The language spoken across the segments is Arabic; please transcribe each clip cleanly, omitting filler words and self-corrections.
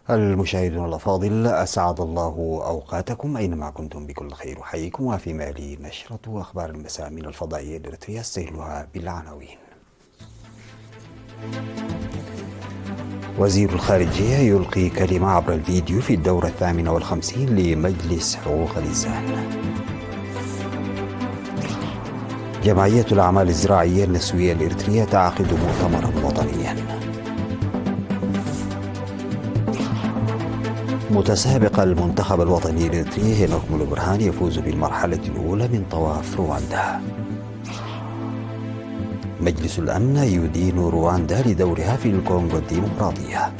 المشاهدون الأفاضل، أسعد الله أوقاتكم أينما كنتم بكل خير. أحييكم وفي مالي نشرة أخبار المساء من الفضائية الإريترية، استهلها بالعناوين. وزير الخارجية يلقي كلمة عبر الفيديو في الدورة 58 لمجلس حقوق الإنسان. جمعية الأعمال الزراعية النسوية الإريترية تعقد مؤتمرا وطنيا. متسابق المنتخب الوطني الإريتري هنوك برهان يفوز بالمرحلة الأولى من طواف رواندا. مجلس الأمن يدين رواندا لدورها في الكونغو الديمقراطية.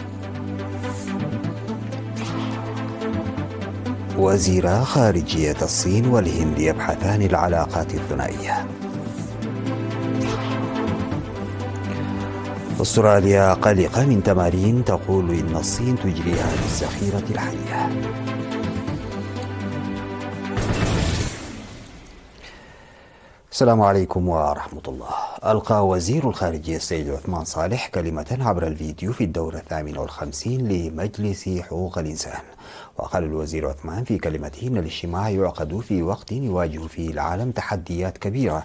وزيرا خارجية الصين والهند يبحثان العلاقات الثنائية. أستراليا قلقة من تمارين تقول إن الصين تجريها للذخيرة الحية. السلام عليكم ورحمة الله. ألقى وزير الخارجية السيد عثمان صالح كلمة عبر الفيديو في الدورة 58 لمجلس حقوق الإنسان. وقال الوزير عثمان في كلمته إن الاجتماع يعقد في وقت يواجه فيه العالم تحديات كبيرة،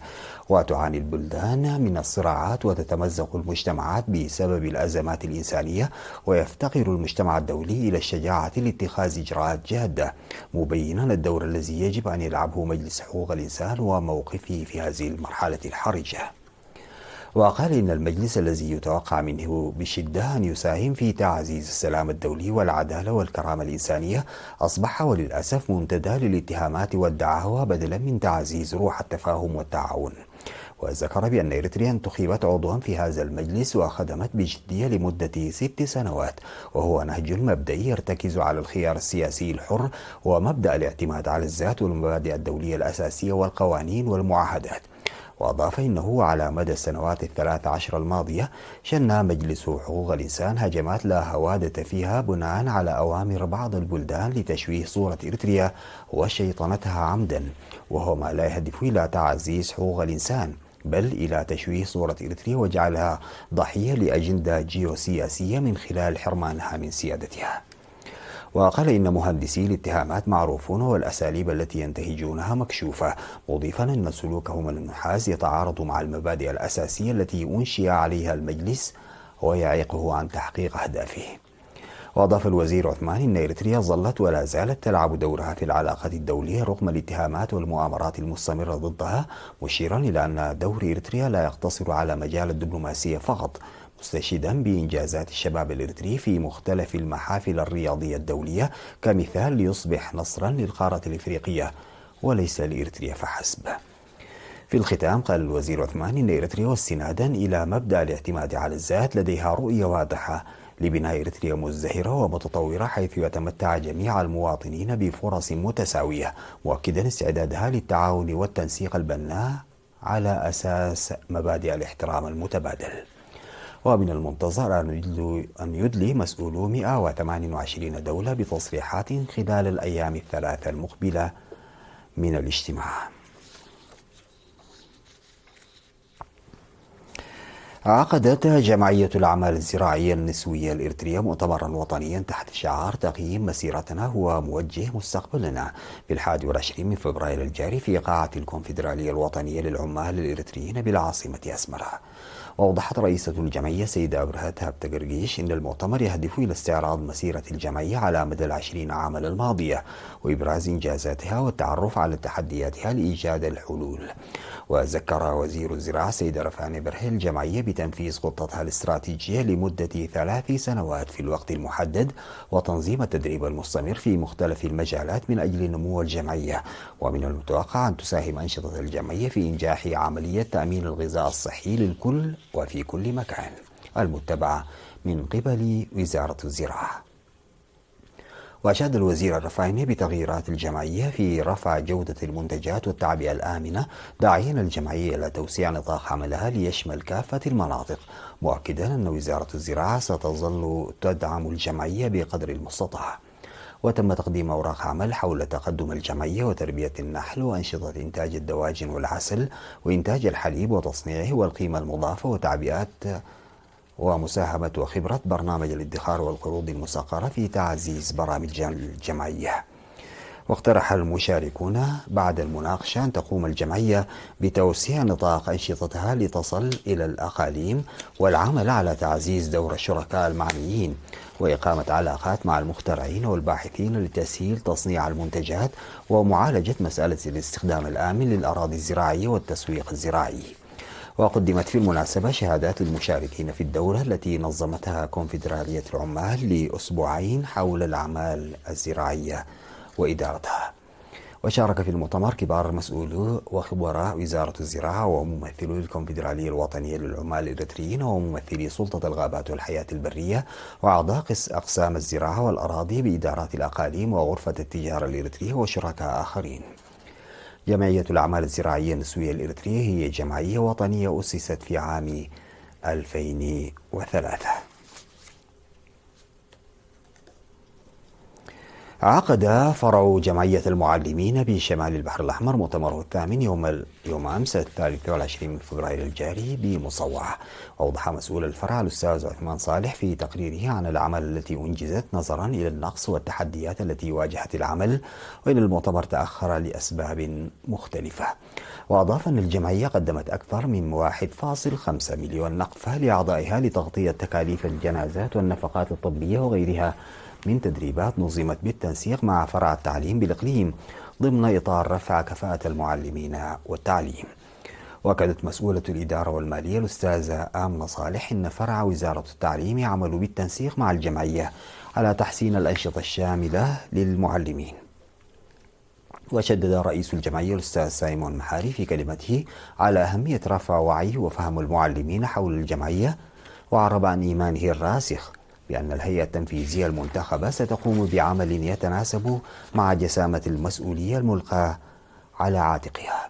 وتعاني البلدان من الصراعات وتتمزق المجتمعات بسبب الأزمات الإنسانية، ويفتقر المجتمع الدولي إلى الشجاعة لاتخاذ إجراءات جادة، مبينا الدور الذي يجب أن يلعبه مجلس حقوق الإنسان وموقفه في هذه المرحلة الحرجة. وقال إن المجلس الذي يتوقع منه بشدة أن يساهم في تعزيز السلام الدولي والعدالة والكرامة الإنسانية أصبح وللأسف منتدى للاتهامات والدعاوى بدلا من تعزيز روح التفاهم والتعاون. وذكر بأن إريتريا انتخبت عضوا في هذا المجلس وخدمت بجدية لمدة 6 سنوات، وهو نهج مبدئي يرتكز على الخيار السياسي الحر ومبدأ الاعتماد على الذات والمبادئ الدولية الأساسية والقوانين والمعاهدات. وأضاف إنه على مدى السنوات 13 الماضية شن مجلس حقوق الإنسان هجمات لا هوادة فيها بناء على أوامر بعض البلدان لتشويه صورة إريتريا وشيطنتها عمدا، وهو ما لا يهدف إلى تعزيز حقوق الإنسان بل إلى تشويه صورة إريتريا وجعلها ضحية لأجندة جيوسياسية من خلال حرمانها من سيادتها. وقال إن مهندسي الاتهامات معروفون والأساليب التي ينتهجونها مكشوفة، مضيفا أن سلوكهم المنحاز يتعارض مع المبادئ الأساسية التي أنشئ عليها المجلس ويعيقه عن تحقيق أهدافه. وأضاف الوزير عثمان إن إريتريا ظلت ولا زالت تلعب دورها في العلاقات الدولية رغم الاتهامات والمؤامرات المستمرة ضدها، مشيرا إلى أن دور إريتريا لا يقتصر على مجال الدبلوماسية فقط، مستشهدا بإنجازات الشباب الإريتري في مختلف المحافل الرياضية الدولية كمثال ليصبح نصرا للقارة الإفريقية وليس لإريتريا فحسب. في الختام قال الوزير عثمان إن إريتريا واستنادا إلى مبدأ الاعتماد على الذات لديها رؤية واضحة لبناء إريتريا مزدهرة ومتطورة حيث يتمتع جميع المواطنين بفرص متساوية، مؤكدا استعدادها للتعاون والتنسيق البناء على أساس مبادئ الاحترام المتبادل. ومن المنتظر أن يدلي مسؤولو 128 دولة بتصريحات خلال الأيام الثلاثة المقبلة من الاجتماع. عقدت جمعية الأعمال الزراعية النسوية الإريترية مؤتمرا وطنيا تحت شعار تقييم مسيرتنا هو موجه مستقبلنا في 21 من فبراير الجاري في قاعة الكونفدرالية الوطنية للعمال الإريتريين بالعاصمة أسمرا. وأوضحت رئيسة الجمعية سيدة أبرهات هابتقرقيش إن المؤتمر يهدف إلى استعراض مسيرة الجمعية على مدى 20 عاما الماضية وإبراز إنجازاتها والتعرف على تحدياتها لإيجاد الحلول. وذكر وزير الزراعة سيد رفعان برهي الجمعية بتنفيذ خطتها الاستراتيجية لمدة 3 سنوات في الوقت المحدد وتنظيم التدريب المستمر في مختلف المجالات من أجل نمو الجمعية. ومن المتوقع أن تساهم أنشطة الجمعية في إنجاح عملية تأمين الغذاء الصحي للكل وفي كل مكان المتبعة من قبل وزارة الزراعة. وأشاد الوزير الرفاهني بتغييرات الجمعية في رفع جودة المنتجات والتعبئة الآمنة، داعيا الجمعية إلى توسيع نطاق عملها ليشمل كافة المناطق، مؤكدا أن وزارة الزراعة ستظل تدعم الجمعية بقدر المستطاع. وتم تقديم أوراق عمل حول تقدم الجمعية وتربية النحل وأنشطة إنتاج الدواجن والعسل وإنتاج الحليب وتصنيعه والقيمة المضافة ومساهمة وخبرة برنامج الادخار والقروض المسقرة في تعزيز برامج الجمعية. واقترح المشاركون بعد المناقشة أن تقوم الجمعية بتوسيع نطاق أنشطتها لتصل إلى الأقاليم والعمل على تعزيز دور الشركاء المعنيين وإقامة علاقات مع المخترعين والباحثين لتسهيل تصنيع المنتجات ومعالجة مسألة الاستخدام الآمن للأراضي الزراعية والتسويق الزراعي. وقدمت في المناسبة شهادات للمشاركين في الدورة التي نظمتها كونفدرالية العمال لأسبوعين حول الأعمال الزراعية وإدارتها. وشارك في المؤتمر كبار مسؤولو وخبراء وزارة الزراعة وممثلو الكونفدرالية الوطنية للعمال الإريتريين وممثلي سلطة الغابات والحياة البرية وأعضاء أقسام الزراعة والأراضي بإدارات الأقاليم وغرفة التجارة الإريترية وشركاء آخرين. جمعية الأعمال الزراعية النسوية الإريترية هي جمعية وطنية أسست في عام 2003. عقد فرع جمعية المعلمين بشمال البحر الأحمر مؤتمره الثامن يوم أمس 23 فبراير الجاري بمصوعة. وأوضح مسؤول الفرع الأستاذ عثمان صالح في تقريره عن الأعمال التي أنجزت نظرا إلى النقص والتحديات التي واجهت العمل وإن المؤتمر تأخر لأسباب مختلفة. وأضاف أن الجمعية قدمت أكثر من 1.5 مليون نقفة لأعضائها لتغطية تكاليف الجنازات والنفقات الطبية وغيرها من تدريبات نظمت بالتنسيق مع فرع التعليم بالإقليم ضمن إطار رفع كفاءة المعلمين والتعليم. وأكدت مسؤولة الإدارة والمالية الأستاذة آمنة صالح أن فرع وزارة التعليم يعمل بالتنسيق مع الجمعية على تحسين الأنشطة الشاملة للمعلمين. وشدد رئيس الجمعية الأستاذ سايمون محاري في كلمته على أهمية رفع وعي وفهم المعلمين حول الجمعية وعرب عن إيمانه الراسخ بأن الهيئة التنفيذية المنتخبة ستقوم بعمل يتناسب مع جسامة المسؤولية الملقاة على عاتقها.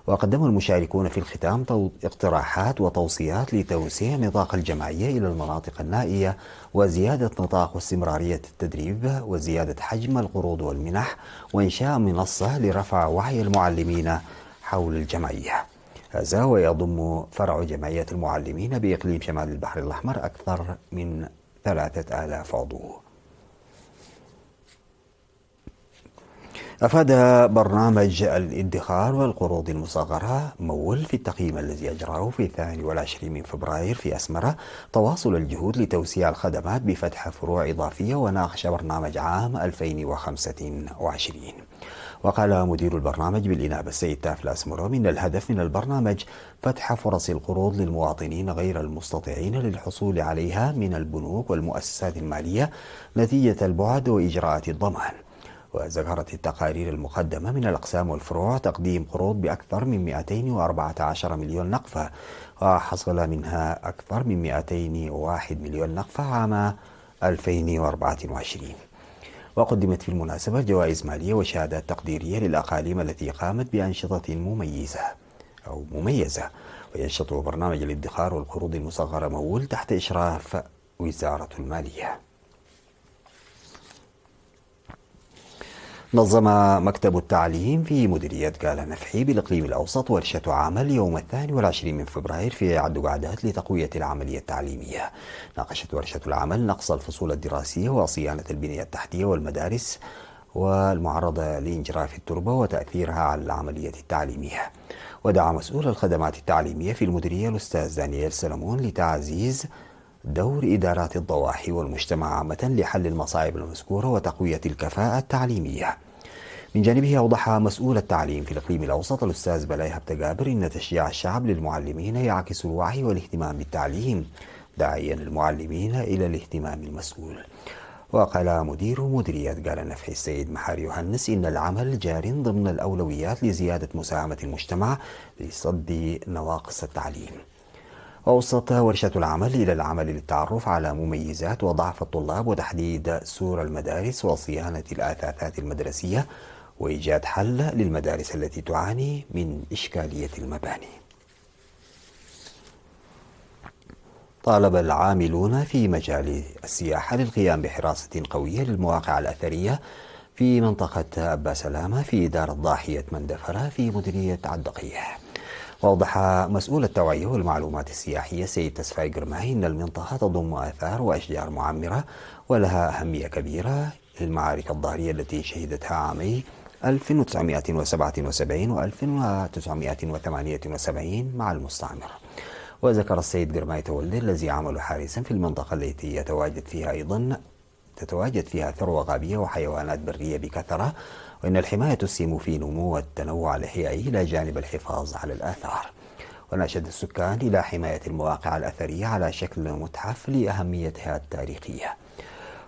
وقدم المشاركون في الختام اقتراحات وتوصيات لتوسيع نطاق الجمعية إلى المناطق النائية وزيادة نطاق واستمرارية التدريب وزيادة حجم القروض والمنح وإنشاء منصة لرفع وعي المعلمين حول الجمعية. هذا ويضم فرع جمعية المعلمين بإقليم شمال البحر الأحمر أكثر من 3000 عضو. أفاد برنامج الادخار والقروض المصغرة مول في التقييم الذي أجراه في 22 فبراير في أسمرة تواصل الجهود لتوسيع الخدمات بفتح فروع إضافية وناقش برنامج عام 2025. وقال مدير البرنامج بالإنابة السيد تافل أسمرو من الهدف من البرنامج فتح فرص القروض للمواطنين غير المستطيعين للحصول عليها من البنوك والمؤسسات المالية نتيجة البعد وإجراءات الضمان. وذكرت التقارير المقدمة من الأقسام والفروع تقديم قروض بأكثر من 214 مليون نقفة وحصل منها أكثر من 201 مليون نقفة عام 2024. وقدمت في المناسبة جوائز مالية وشهادات تقديرية للأقاليم التي قامت بأنشطة مميزة. وينشط برنامج الادخار والقروض المصغرة مول تحت إشراف وزارة المالية. نظم مكتب التعليم في مديرية قالة نفحي بالإقليم الأوسط ورشة عمل يوم 22 فبراير في عد قعدات لتقوية العملية التعليمية. ناقشت ورشة العمل نقص الفصول الدراسية وصيانة البنية التحتية والمدارس والمعرضة لإنجراف التربة وتأثيرها على العملية التعليمية. ودعا مسؤول الخدمات التعليمية في المديرية الأستاذ دانيال سلمون لتعزيز دور إدارات الضواحي والمجتمع عامة لحل المصاعب المذكورة وتقوية الكفاءة التعليمية. من جانبه أوضح مسؤول التعليم في الإقليم الأوسط الأستاذ بلاي هبتقابر أن تشجيع الشعب للمعلمين يعكس الوعي والاهتمام بالتعليم داعيا المعلمين إلى الاهتمام المسؤول. وقال مدير مديرية قالة نفحي السيد محاري يوهنس إن العمل جار ضمن الأولويات لزيادة مساهمة المجتمع لصد نواقص التعليم. ووصلت ورشة العمل إلى العمل للتعرف على مميزات وضعف الطلاب وتحديد سور المدارس وصيانة الآثاثات المدرسية وإيجاد حل للمدارس التي تعاني من إشكالية المباني. طالب العاملون في مجال السياحة للقيام بحراسة قوية للمواقع الأثرية في منطقة أبا سلامة في دار الضاحية مندفرة في مديرية عدقية. وأوضح مسؤول التوعية والمعلومات السياحية سيد تسفاي قرماي أن المنطقة تضم آثار وأشجار معمرة ولها أهمية كبيرة للمعارك الظاهرية التي شهدتها عامي 1977 و 1978 مع المستعمر. وذكر السيد قرماي تولي الذي عمل حارسا في المنطقة التي تتواجد فيها ثروة غابية وحيوانات برية بكثرة، وإن الحماية تسهم في نمو التنوع الإحيائي إلى جانب الحفاظ على الآثار. وناشد السكان إلى حماية المواقع الأثرية على شكل متحف لأهميتها التاريخية.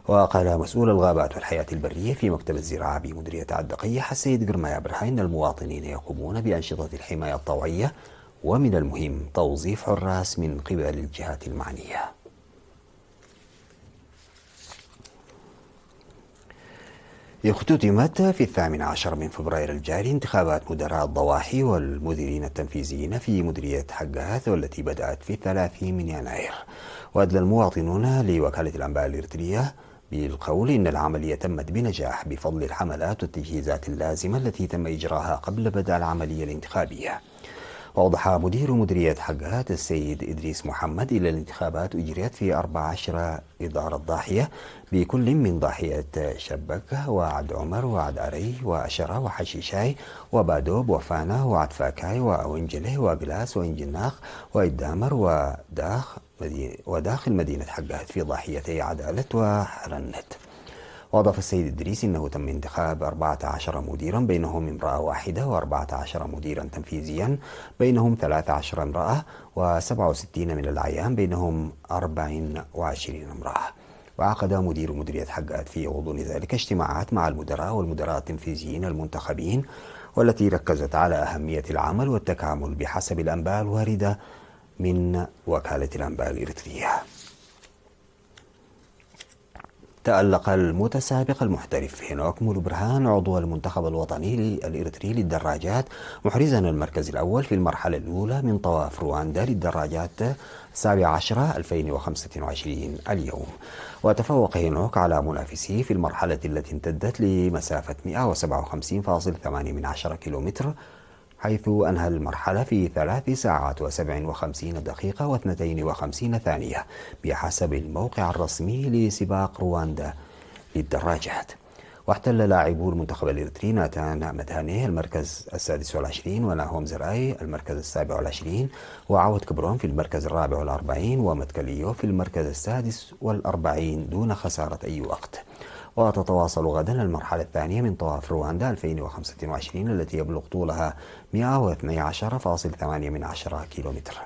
وقال مسؤول الغابات والحياة البرية في مكتب الزراعة بمديرية الدقية السيد قرماي أبرهة إن المواطنين يقومون بأنشطة الحماية الطوعية، ومن المهم توظيف حراس من قبل الجهات المعنية. اختتمت في 18 من فبراير الجاري انتخابات مدراء الضواحي والمديرين التنفيذيين في مديرية حقاث، والتي بدأت في 30 من يناير. وأدلى المواطنون لوكالة الأنباء الإريترية بالقول إن العملية تمت بنجاح بفضل الحملات والتجهيزات اللازمة التي تم إجراءها قبل بدء العملية الانتخابية. وأوضح مدير مديرية حقات السيد إدريس محمد إلى الانتخابات أجريت في 14 إدارة ضاحية بكل من ضاحية شبكة وعد عمر وعد أري وأشرة وحشيشاي وبادوب وفانا وعد فاكاي وأونجله وقلاس وإنجناخ وإدامر وداخل مدينة حقات في ضاحيتي عدالة وحرنت. وأضاف السيد إدريس أنه تم انتخاب 14 مديرا بينهم امرأة واحدة و14 مديرا تنفيذيا بينهم 13 امرأة و67 من الأعيان بينهم 24 امرأة. وعقد مدير مديرية حقات في غضون ذلك اجتماعات مع المدراء والمدراء التنفيذيين المنتخبين، والتي ركزت على أهمية العمل والتكامل بحسب الأنباء الواردة من وكالة الأنباء الإريترية. تألق المتسابق المحترف هينوك مولبرهان عضو المنتخب الوطني الإريتري للدراجات محرزا المركز الأول في المرحلة الأولى من طواف رواندا للدراجات 17/2025 اليوم. وتفوق هينوك على منافسيه في المرحلة التي امتدت لمسافة 157.8 كيلومتر، حيث أنهى المرحلة في 3 ساعات و57 دقيقة و52 ثانية بحسب الموقع الرسمي لسباق رواندا للدراجات. واحتل لاعبو المنتخب الإريتري ناتان متاني المركز 26 وناهوم زراي المركز 27 وعود كبرون في المركز 44 ومتكليو في المركز 46 دون خسارة أي وقت. وتتواصل غدا المرحلة الثانية من طواف رواندا 2025 التي يبلغ طولها 112.8 كيلومتر.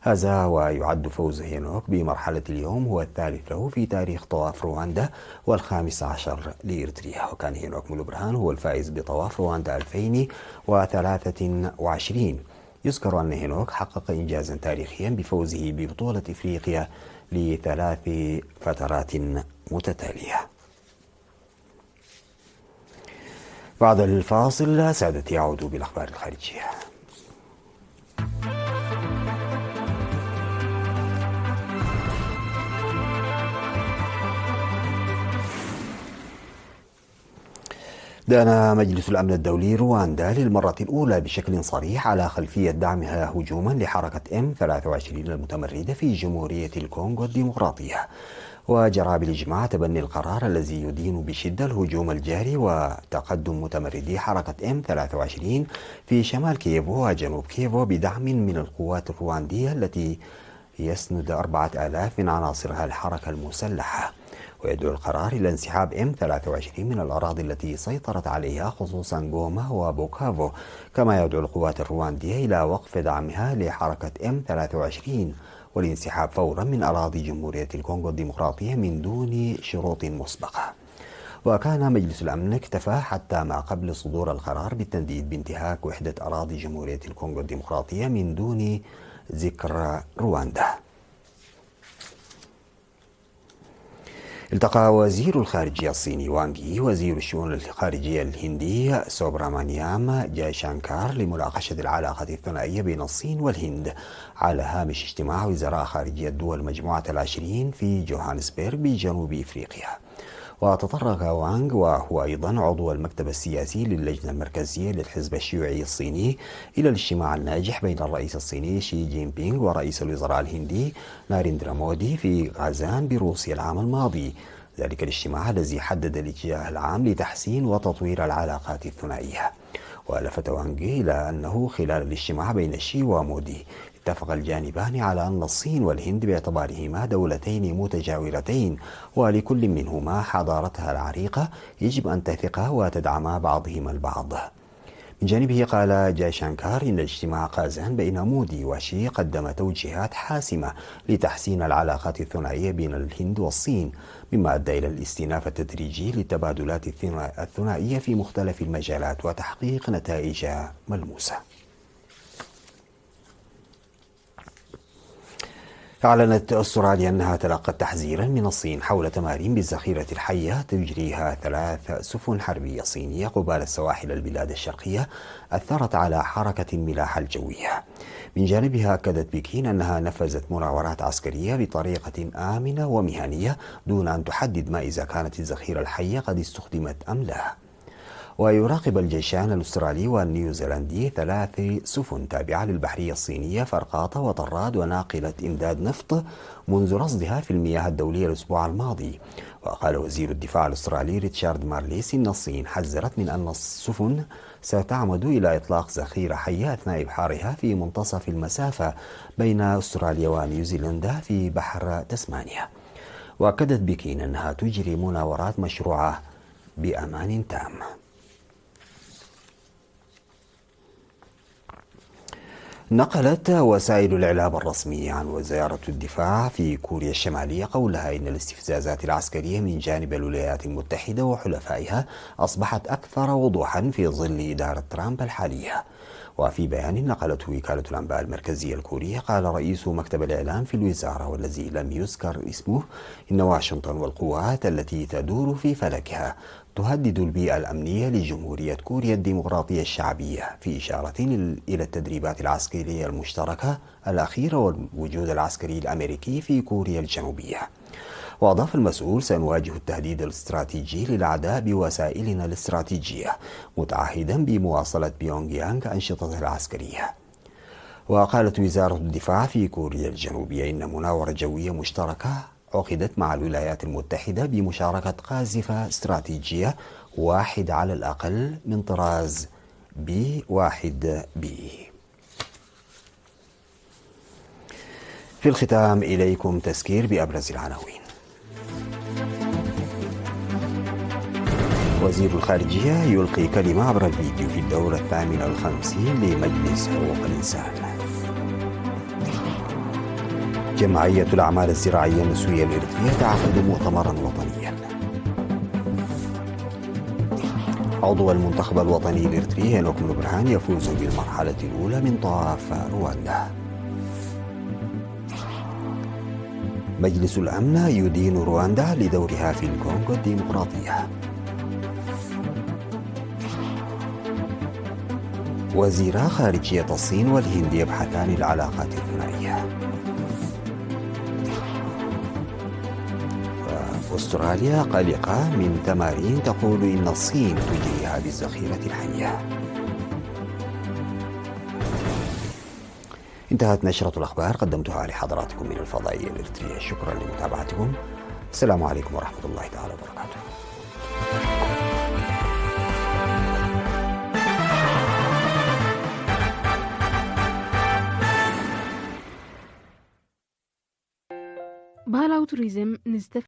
هذا ويعد فوز هينوك بمرحلة اليوم هو الثالث له في تاريخ طواف رواندا وال15 لإريتريا. وكان هينوك مولبرهان هو الفائز بطواف رواندا 2023. يذكر أن هينوك حقق إنجازا تاريخيا بفوزه ببطولة إفريقيا ل3 فترات متتالية. بعد الفاصل سادتي يعود بالأخبار الخارجية. دان مجلس الأمن الدولي رواندا للمرة الأولى بشكل صريح على خلفية دعمها هجوما لحركة M23 المتمردة في جمهورية الكونغو الديمقراطية. وجرى بالإجماع تبني القرار الذي يدين بشدة الهجوم الجاري وتقدم متمردي حركة M23 في شمال كييفو وجنوب كييفو بدعم من القوات الرواندية التي يسند 4000 من عناصرها الحركة المسلحة. ويدعو القرار إلى انسحاب M23 من الأراضي التي سيطرت عليها خصوصا غوما وبوكافو، كما يدعو القوات الرواندية إلى وقف دعمها لحركة M23 والانسحاب فورا من أراضي جمهورية الكونغو الديمقراطية من دون شروط مسبقة. وكان مجلس الأمن اكتفى حتى ما قبل صدور القرار بالتنديد بانتهاك وحدة أراضي جمهورية الكونغو الديمقراطية من دون ذكر رواندا. التقى وزير الخارجية الصيني وانغ يي وزير الشؤون الخارجية الهندي سوبرامانيام جايشانكار لمناقشة العلاقة الثنائية بين الصين والهند على هامش اجتماع وزراء خارجية دول مجموعة ال20 في جوهانسبرغ بجنوب إفريقيا. وتطرق وانغ وهو أيضا عضو المكتب السياسي للجنة المركزية للحزب الشيوعي الصيني إلى الاجتماع الناجح بين الرئيس الصيني شي جين بينغ ورئيس الوزراء الهندي ناريندرا مودي في غازان بروسيا العام الماضي. ذلك الاجتماع الذي حدد الاتجاه العام لتحسين وتطوير العلاقات الثنائية. ولفت وانغ إلى أنه خلال الاجتماع بين شي ومودي اتفق الجانبان على أن الصين والهند باعتبارهما دولتين متجاورتين ولكل منهما حضارتها العريقة يجب أن تثق وتدعم بعضهما البعض. من جانبه قال جايشانكار إن اجتماع غازان بين مودي وشي قدم توجيهات حاسمة لتحسين العلاقات الثنائية بين الهند والصين، مما أدى إلى الاستئناف التدريجي للتبادلات الثنائية في مختلف المجالات وتحقيق نتائج ملموسة. أعلنت أستراليا أنها تلقت تحذيرا من الصين حول تمارين بالذخيرة الحية تجريها 3 سفن حربية صينية قبال السواحل البلاد الشرقية أثرت على حركة الملاحة الجوية. من جانبها أكدت بكين أنها نفذت مناورات عسكرية بطريقة آمنة ومهنية دون أن تحدد ما إذا كانت الذخيرة الحية قد استخدمت أم لا. ويراقب الجيشان الأسترالي والنيوزيلندي 3 سفن تابعة للبحرية الصينية فرقاطة وطراد وناقلة إمداد نفط منذ رصدها في المياه الدولية الأسبوع الماضي. وقال وزير الدفاع الأسترالي ريتشارد مارليس إن الصين حذرت من أن السفن ستعمد إلى إطلاق ذخيرة حية أثناء إبحارها في منتصف المسافة بين أستراليا ونيوزيلندا في بحر تسمانيا. وأكدت بكين أنها تجري مناورات مشروعة بأمان تام. نقلت وسائل الإعلام الرسمية عن وزارة الدفاع في كوريا الشمالية قولها إن الاستفزازات العسكرية من جانب الولايات المتحدة وحلفائها أصبحت أكثر وضوحا في ظل إدارة ترامب الحالية. وفي بيان نقلته وكالة الأنباء المركزية الكورية قال رئيس مكتب الإعلام في الوزارة والذي لم يذكر اسمه إن واشنطن والقوات التي تدور في فلكها تهدد البيئة الأمنية لجمهورية كوريا الديمقراطية الشعبية، في إشارة إلى التدريبات العسكرية المشتركة الأخيرة والوجود العسكري الأمريكي في كوريا الجنوبية. وأضاف المسؤول: سنواجه التهديد الاستراتيجي للأعداء بوسائلنا الاستراتيجية، متعهدا بمواصلة بيونغ يانغ أنشطتها العسكرية. وقالت وزارة الدفاع في كوريا الجنوبية إن مناورة جوية مشتركة عقدت مع الولايات المتحدة بمشاركة قاذفة استراتيجية واحد على الأقل من طراز B1B. في الختام إليكم تذكير بأبرز العناوين. وزير الخارجية يلقي كلمة عبر الفيديو في الدورة 58 لمجلس حقوق الإنسان. جمعية الأعمال الزراعية النسوية الإريترية تعقد مؤتمرا وطنيا. عضو المنتخب الوطني الإريتري هينوك برهان يفوز بالمرحلة الأولى من طواف رواندا. مجلس الأمن يدين رواندا لدورها في الكونغو الديمقراطية. وزيرا خارجية الصين والهند يبحثان العلاقات الثنائية. أستراليا قلقة من تمارين تقول إن الصين تجريها بالذخيرة الحية. انتهت نشرة الأخبار قدمتها لحضراتكم من الفضائية الإريترية. شكرا لمتابعتكم. السلام عليكم ورحمة الله تعالى وبركاته. ባህላዊ ቱሪዝም ንዝተፈ